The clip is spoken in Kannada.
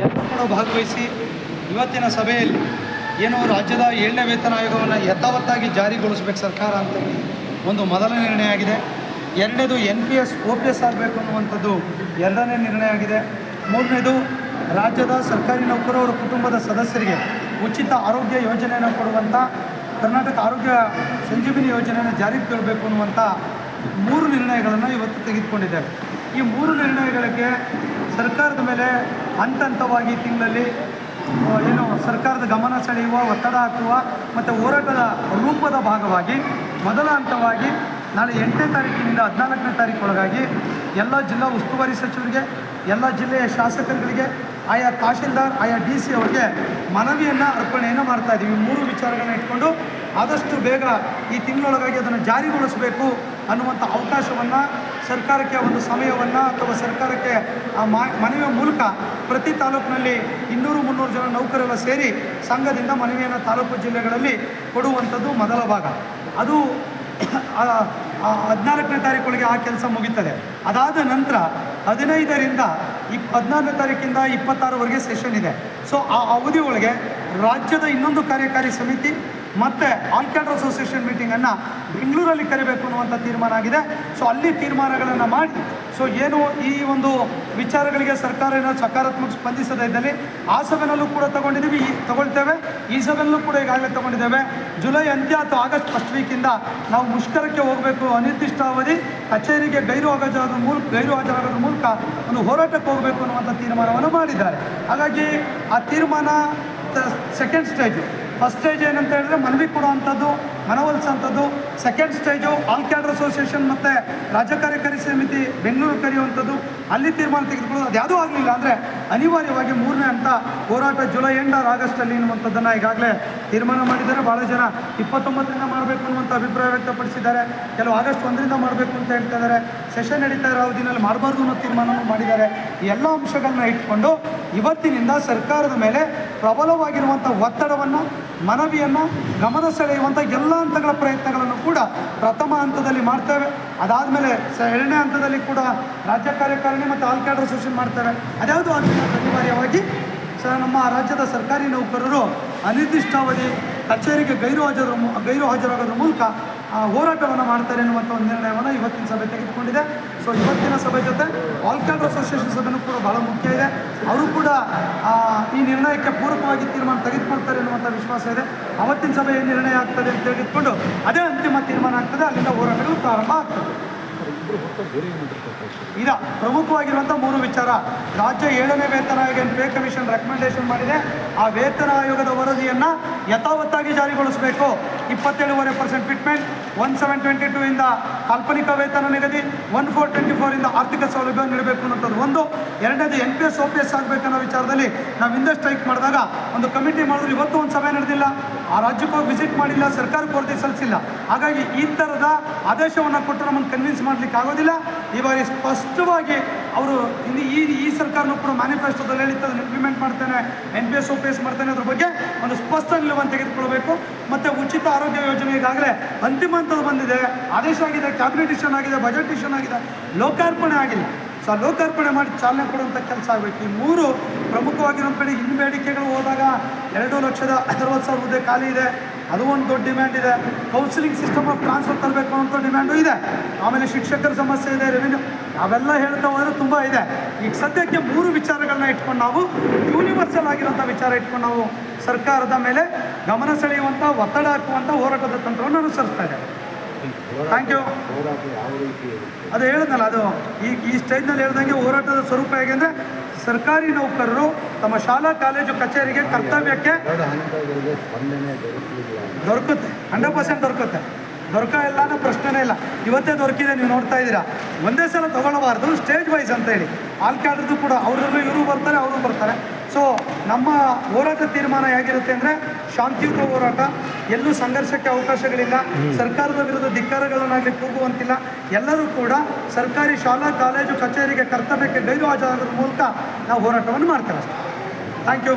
ಎಲ್ಲರೂ ಕೂಡ ಭಾಗವಹಿಸಿ ಇವತ್ತಿನ ಸಭೆಯಲ್ಲಿ ಏನು ರಾಜ್ಯದ 7ನೇ ವೇತನ ಆಯೋಗವನ್ನು ಯಥಾವತ್ತಾಗಿ ಜಾರಿಗೊಳಿಸಬೇಕು ಸರ್ಕಾರ ಅಂತ ಒಂದು ಮೊದಲ ನಿರ್ಣಯ ಆಗಿದೆ. ಎರಡನೇದು NPS OPS ಆಗಬೇಕು ಅನ್ನುವಂಥದ್ದು ಎರಡನೇ ನಿರ್ಣಯ ಆಗಿದೆ. ಮೂರನೇದು ರಾಜ್ಯದ ಸರ್ಕಾರಿ ನೌಕರರ ಕುಟುಂಬದ ಸದಸ್ಯರಿಗೆ ಉಚಿತ ಆರೋಗ್ಯ ಯೋಜನೆಯನ್ನು ಕೊಡುವಂಥ ಕರ್ನಾಟಕ ಆರೋಗ್ಯ ಸಂಜೀವಿನಿ ಯೋಜನೆಯನ್ನು ಜಾರಿಗೆ ತರಬೇಕು ಅನ್ನುವಂಥ 3 ನಿರ್ಣಯಗಳನ್ನು ಇವತ್ತು ತೆಗೆದುಕೊಂಡಿದ್ದೇವೆ. ಈ 3 ನಿರ್ಣಯಗಳಿಗೆ ಸರ್ಕಾರದ ಮೇಲೆ ಹಂತ ಹಂತವಾಗಿ ತಿಂಗಳಲ್ಲಿ ಏನು ಸರ್ಕಾರದ ಗಮನ ಸೆಳೆಯುವ, ಒತ್ತಡ ಹಾಕುವ ಮತ್ತು ಹೋರಾಟದ ರೂಪದ ಭಾಗವಾಗಿ ಮೊದಲ ಹಂತವಾಗಿ ನಾಳೆ 8ನೇ ತಾರೀಕಿನಿಂದ 14ನೇ ತಾರೀಕೊಳಗಾಗಿ ಎಲ್ಲ ಜಿಲ್ಲಾ ಉಸ್ತುವಾರಿ ಸಚಿವರಿಗೆ, ಎಲ್ಲ ಜಿಲ್ಲೆಯ ಶಾಸಕರುಗಳಿಗೆ, ಆಯಾ ತಹಶೀಲ್ದಾರ್, ಆಯಾ DC ಅವರಿಗೆ ಮನವಿಯನ್ನು ಅರ್ಪಣೆಯನ್ನು ಮಾಡ್ತಾಯಿದ್ದೀವಿ. 3 ವಿಚಾರಗಳನ್ನ ಇಟ್ಕೊಂಡು ಆದಷ್ಟು ಬೇಗ ಈ ತಿಂಗಳೊಳಗಾಗಿ ಅದನ್ನು ಜಾರಿಗೊಳಿಸಬೇಕು ಅನ್ನುವಂಥ ಅವಕಾಶವನ್ನು ಸರ್ಕಾರಕ್ಕೆ, ಒಂದು ಸಮಯವನ್ನು ಅಥವಾ ಸರ್ಕಾರಕ್ಕೆ ಮನವಿಯ ಮೂಲಕ ಪ್ರತಿ ತಾಲೂಕಿನಲ್ಲಿ 200-300 ಜನ ನೌಕರರೆಲ್ಲ ಸೇರಿ ಸಂಘದಿಂದ ಮನವಿಯನ್ನು ತಾಲೂಕು ಜಿಲ್ಲೆಗಳಲ್ಲಿ ಕೊಡುವಂಥದ್ದು ಮೊದಲ ಭಾಗ. ಅದು 14ನೇ ತಾರೀಕೊಳಗೆ ಆ ಕೆಲಸ ಮುಗಿತದೆ. ಅದಾದ ನಂತರ 15ರಿಂದ 14ನೇ ತಾರೀಕಿಂದ 26ರವರೆಗೆ ಸೆಷನ್ ಇದೆ. ಸೊ ಆ ಅವಧಿ ಒಳಗೆ ರಾಜ್ಯದ ಇನ್ನೊಂದು ಕಾರ್ಯಕಾರಿ ಸಮಿತಿ ಮತ್ತು ಆಲ್ ಕ್ಯಾಡರ್ ಅಸೋಸಿಯೇಷನ್ ಮೀಟಿಂಗನ್ನು ಬೆಂಗಳೂರಲ್ಲಿ ಕರಿಬೇಕು ಅನ್ನುವಂಥ ತೀರ್ಮಾನ ಆಗಿದೆ. ಸೊ ಅಲ್ಲಿ ತೀರ್ಮಾನಗಳನ್ನು ಮಾಡಿ, ಸೊ ಏನು ಈ ಒಂದು ವಿಚಾರಗಳಿಗೆ ಸರ್ಕಾರ ಏನಾದರೂ ಸಕಾರಾತ್ಮಕ ಸ್ಪಂದಿಸದೇ ಇದ್ದಲ್ಲಿ ಆ ಸಭೆಯಲ್ಲೂ ಕೂಡ ತಗೊಳ್ತೇವೆ. ಈ ಸಭೆಯಲ್ಲೂ ಕೂಡ ಈಗಾಗಲೇ ತಗೊಂಡಿದ್ದೇವೆ. ಜುಲೈ ಅಂತ್ಯ ಅಥವಾ ಆಗಸ್ಟ್ ಫಸ್ಟ್ ವೀಕಿಂದ ನಾವು ಮುಷ್ಕರಕ್ಕೆ ಹೋಗಬೇಕು, ಅನಿರ್ದಿಷ್ಟ ಅವಧಿ ಕಚೇರಿಗೆ ಗೈರು ಹಾಜರಾಗೋದ್ರ ಮೂಲಕ ಒಂದು ಹೋರಾಟಕ್ಕೆ ಹೋಗಬೇಕು ಅನ್ನುವಂಥ ತೀರ್ಮಾನವನ್ನು ಮಾಡಿದ್ದಾರೆ. ಹಾಗಾಗಿ ಆ ತೀರ್ಮಾನ ಸೆಕೆಂಡ್ ಸ್ಟೇಜು. ಫಸ್ಟ್ ಸ್ಟೇಜ್ ಏನಂತ ಹೇಳಿದ್ರೆ ಮನವಿ ಕೊಡುವಂಥದ್ದು, ಮನವೊಲಿಸುವಂಥದ್ದು. Second stage all cadre association ಮತ್ತು ರಾಜ್ಯ ಕಾರ್ಯಕಾರಿ ಸಮಿತಿ ಬೆಂಗಳೂರು ಕರೆಯುವಂಥದ್ದು, ಅಲ್ಲಿ ತೀರ್ಮಾನ ತೆಗೆದುಕೊಳ್ಳೋದು. ಅದು ಯಾವುದೂ ಆಗಲಿಲ್ಲ ಅಂದರೆ ಅನಿವಾರ್ಯವಾಗಿ 3ನೇ ಹಂತ ಹೋರಾಟ ಜುಲೈ ಎಂಡ್ ಆರ್ ಆಗಸ್ಟಲ್ಲಿ ಅನ್ನುವಂಥದ್ದನ್ನು ಈಗಾಗಲೇ ತೀರ್ಮಾನ ಮಾಡಿದ್ದಾರೆ. ಭಾಳ ಜನ 29ರಿಂದ ಮಾಡಬೇಕು ಅನ್ನುವಂಥ ಅಭಿಪ್ರಾಯ ವ್ಯಕ್ತಪಡಿಸಿದ್ದಾರೆ. ಕೆಲವು ಆಗಸ್ಟ್ 1ರಿಂದ ಮಾಡಬೇಕು ಅಂತ ಹೇಳ್ತಾ ಇದ್ದಾರೆ. ಸೆಷನ್ ನಡೀತಾ ಇರೋ ಅವಧಿನಲ್ಲಿ ಮಾಡಬಾರ್ದು ಅನ್ನೋ ತೀರ್ಮಾನವನ್ನು ಮಾಡಿದ್ದಾರೆ. ಈ ಎಲ್ಲ ಅಂಶಗಳನ್ನ ಇಟ್ಕೊಂಡು ಇವತ್ತಿನಿಂದ ಸರ್ಕಾರದ ಮೇಲೆ ಪ್ರಬಲವಾಗಿರುವಂಥ ಒತ್ತಡವನ್ನು, ಮನವಿಯನ್ನು, ಗಮನ ಸೆಳೆಯುವಂಥ ಎಲ್ಲ ಹಂತಗಳ ಪ್ರಯತ್ನಗಳನ್ನು ಕೂಡ ಪ್ರಥಮ ಹಂತದಲ್ಲಿ ಮಾಡ್ತೇವೆ. ಅದಾದಮೇಲೆ 2ನೇ ಹಂತದಲ್ಲಿ ಕೂಡ ರಾಜ್ಯ ಕಾರ್ಯಕಾರಿಣಿ ಮತ್ತು ಆಲ್ ಕ್ಯಾಡರ್ ಅಸೋಸಿಯೇಷನ್ ಮಾಡ್ತೇವೆ. ಅದ್ಯಾವುದು ಅನಿವಾರ್ಯವಾಗಿ ನಮ್ಮ ರಾಜ್ಯದ ಸರ್ಕಾರಿ ನೌಕರರು ಅನಿರ್ದಿಷ್ಟಾವಧಿ ಕಚೇರಿಗೆ ಗೈರು ಹಾಜರಾಗೋದ್ರ ಮೂಲಕ ಹೋರಾಟವನ್ನು ಮಾಡ್ತಾರೆ ಅನ್ನುವಂಥ ಒಂದು ನಿರ್ಣಯವನ್ನು ಇವತ್ತಿನ ಸಭೆ ತೆಗೆದುಕೊಂಡಿದೆ. ಸೊ ಇವತ್ತಿನ ಸಭೆ ಜೊತೆ ಆಲ್ ಕ್ಯಾಡರ್ ಅಸೋಸಿಯೇಷನ್ ಸಭೆಯೂ ಕೂಡ ಭಾಳ ಮುಖ್ಯ ಇದೆ. ಅವರು ಕೂಡ ಈ ನಿರ್ಣಯಕ್ಕೆ ಪೂರಕವಾಗಿ ತೀರ್ಮಾನ ತೆಗೆದುಕೊಳ್ತಾರೆ ಅನ್ನುವಂಥ ವಿಶ್ವಾಸ ಇದೆ. ಅವತ್ತಿನ ಸಭೆ ಏನು ನಿರ್ಣಯ ಆಗ್ತದೆ ಅಂತ ತೆಗೆದುಕೊಂಡು ಅದೇ ಅಂತಿಮ ತೀರ್ಮಾನ ಆಗ್ತದೆ. ಅಲ್ಲಿಂದ ಹೋರಾಟಗಳು ಪ್ರಾರಂಭ ಆಗ್ತದೆ. ಈಗ ಪ್ರಮುಖವಾಗಿರುವಂಥ 3 ವಿಚಾರ. ರಾಜ್ಯ 7ನೇ ವೇತನ ಆಯೋಗ ಪೇ ಕಮಿಷನ್ ರೆಕಮೆಂಡೇಶನ್ ಮಾಡಿದೆ. ಆ ವೇತನ ಆಯೋಗದ ವರದಿಯನ್ನು ಯಥಾವತ್ತಾಗಿ ಜಾರಿಗೊಳಿಸಬೇಕು. 27.5% ಫಿಟ್ಮೆಂಟ್, 1722 ಇಂದ ಕಾಲ್ಪನಿಕ ವೇತನ ನಿಗದಿ, 1424 ಇಂದ ಆರ್ಥಿಕ ಸೌಲಭ್ಯ ನೀಡಬೇಕು ಅನ್ನೋಂಥದ್ದು ಒಂದು. ಎರಡನೇದು NPS OPS ಆಗಬೇಕನ್ನೋ ವಿಚಾರದಲ್ಲಿ ನಾವು ಹಿಂದೆ ಸ್ಟ್ರೈಕ್ ಮಾಡಿದಾಗ ಒಂದು ಕಮಿಟಿ ಮಾಡಿದ್ರು. ಇವತ್ತು ಒಂದು ಸಭೆ ನಡೆದಿಲ್ಲ, ಆ ರಾಜ್ಯಕ್ಕೆ ಹೋಗಿ ವಿಸಿಟ್ ಮಾಡಿಲ್ಲ, ಸರ್ಕಾರಕ್ಕೆ ವರದಿ ಸಲ್ಲಿಸಿಲ್ಲ. ಹಾಗಾಗಿ ಈ ಥರದ ಆದೇಶವನ್ನು ಕೊಟ್ಟು ನಮ್ಮನ್ನು ಕನ್ವಿನ್ಸ್ ಮಾಡಲಿಕ್ಕೆ ಆಗೋದಿಲ್ಲ. ಈ ಬಾರಿ ಸ್ಪಷ್ಟವಾಗಿ ಅವರು ಈ ಸರ್ಕಾರನೂ ಕೂಡ ಮ್ಯಾನಿಫೆಸ್ಟೋದಲ್ಲಿ ಹೇಳಿದ್ದನ್ನು ಇಂಪ್ಲಿಮೆಂಟ್ ಮಾಡ್ತೇನೆ, NPS OPS ಮಾಡ್ತೇನೆ, ಅದ್ರ ಬಗ್ಗೆ ಒಂದು ಸ್ಪಷ್ಟ ನಿಲುವನ್ನು ತೆಗೆದುಕೊಳ್ಬೇಕು. ಮತ್ತು ಉಚಿತ ಆರೋಗ್ಯ ಯೋಜನೆ ಈಗಾಗಲೇ ಅಂತಿಮ ಹಂತದ ಬಂದಿದೆ, ಆದೇಶ ಆಗಿದೆ, ಕ್ಯಾಬಿನೆಟ್ ಡಿಸಿಷನ್ ಆಗಿದೆ, ಬಜೆಟ್ ಡಿಸಿಷನ್ ಆಗಿದೆ, ಲೋಕಾರ್ಪಣೆ ಆಗಿಲ್ಲ. ಸೊ ಲೋಕಾರ್ಪಣೆ ಮಾಡಿ ಚಾಲನೆ ಕೊಡುವಂಥ ಕೆಲಸ ಆಗಬೇಕು. ಈ 3 ಪ್ರಮುಖವಾಗಿರೋ ಕಡೆ ಇನ್ನು ಬೇಡಿಕೆಗಳು ಹೋದಾಗ 2,60,000 ಹುದ್ದೆ ಖಾಲಿ ಇದೆ, ಅದು ಒಂದು ದೊಡ್ಡ ಡಿಮ್ಯಾಂಡ್ ಇದೆ. ಕೌನ್ಸಿಲಿಂಗ್ ಸಿಸ್ಟಮ್ ಆಫ್ ಟ್ರಾನ್ಸ್ಫರ್ ತರಬೇಕು ಅನ್ನೋಂಥ ಡಿಮ್ಯಾಂಡು ಇದೆ. ಆಮೇಲೆ ಶಿಕ್ಷಕರ ಸಮಸ್ಯೆ ಇದೆ, ರೆವಿನ್ಯೂ, ಅವೆಲ್ಲ ಹೇಳ್ತಾ ಹೋದರೆ ತುಂಬ ಇದೆ. ಈಗ ಸದ್ಯಕ್ಕೆ 3 ವಿಚಾರಗಳನ್ನ ಇಟ್ಕೊಂಡು ನಾವು ಯೂನಿವರ್ಸಲ್ ಆಗಿರೋಂಥ ವಿಚಾರ ಇಟ್ಕೊಂಡು ನಾವು ಸರ್ಕಾರದ ಮೇಲೆ ಗಮನ ಸೆಳೆಯುವಂಥ, ಒತ್ತಡ ಹಾಕುವಂಥ ಹೋರಾಟದ ತಂತ್ರವನ್ನು ಅನುಸರಿಸ್ತಾ ಇದ್ದೇವೆ. Thank you. ಅದು ಹೇಳಿದ್ನಲ್ಲ, ಅದು ಈ ಸ್ಟೇಜ್ನಲ್ಲಿ ಹೇಳ್ದಂಗೆ ಹೋರಾಟದ ಸ್ವರೂಪ ಹೇಗೆ ಅಂದರೆ ಸರ್ಕಾರಿ ನೌಕರರು ತಮ್ಮ ಶಾಲಾ ಕಾಲೇಜು ಕಚೇರಿಗೆ ಕರ್ತವ್ಯಕ್ಕೆ ದೊರಕುತ್ತೆ, 100% ದೊರಕುತ್ತೆ. ದೊರಕ ಅನ್ನೋ ಪ್ರಶ್ನೆನೇ ಇಲ್ಲ. ಇವತ್ತೇ ದೊರಕಿದೆ, ನೀವು ನೋಡ್ತಾ ಇದ್ದೀರಾ. ಒಂದೇ ಸಲ ತೊಗೊಳ್ಳಬಾರ್ದು, ಸ್ಟೇಜ್ ವೈಸ್ ಅಂತ ಹೇಳಿ ಆಲ್ ಕ್ಯಾಡರ್ದು ಕೂಡ ಅವ್ರಲ್ಲೂ ಇವರು ಬರ್ತಾರೆ, ಅವರು ಬರ್ತಾರೆ. ಸೊ ನಮ್ಮ ಹೋರಾಟ ತೀರ್ಮಾನ ಹೇಗಿರುತ್ತೆ ಅಂದರೆ ಶಾಂತಿಯುತ ಹೋರಾಟ, ಎಲ್ಲೂ ಸಂಘರ್ಷಕ್ಕೆ ಅವಕಾಶಗಳಿಲ್ಲ, ಸರ್ಕಾರದ ವಿರುದ್ಧ ಧಿಕ್ಕಾರಗಳನ್ನಾಗಲಿ ಕೂಗುವಂತಿಲ್ಲ. ಎಲ್ಲರೂ ಕೂಡ ಸರ್ಕಾರಿ ಶಾಲಾ ಕಾಲೇಜು ಕಚೇರಿಗೆ ಕರ್ತವ್ಯಕ್ಕೆ ಗೈರು ಹಾಜರಾಗೋದ್ರ ಮೂಲಕ ನಾವು ಹೋರಾಟವನ್ನು ಮಾಡ್ತೇವೆ. Thank you.